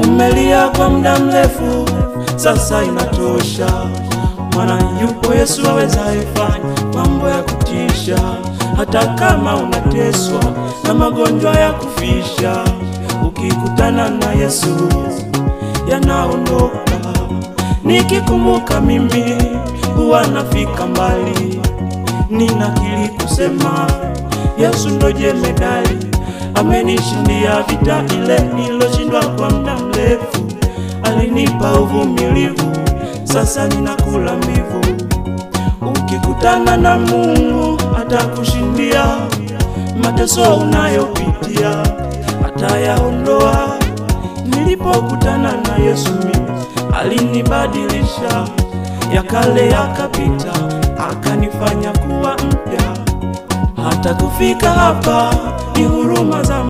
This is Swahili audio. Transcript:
Umelia kwa muda mrefu, sasa inatosha. Maana yupo Yesu awezaye fanya mambo ya kutisha. Hata kama unateswa na magonjwa ya kufisha, ukikutana na Yesu yanaondoka. Nikikumbuka mimi huwa nafika mbali, ninakiri kusema Yesu ndo jemedali. Amenishindia vita ile niloshindwa kwa muda mrefu. Alinipa uvumilivu, sasa ninakula mbivu. Ukikutana na Mungu atakushindia. Mateso unayopitia atayaondoa. Nilipokutana na Yesu mimi alinibadilisha. Ya kale yakapita, akanifanya kuwa mpya. Hata kufika hapa ni huruma za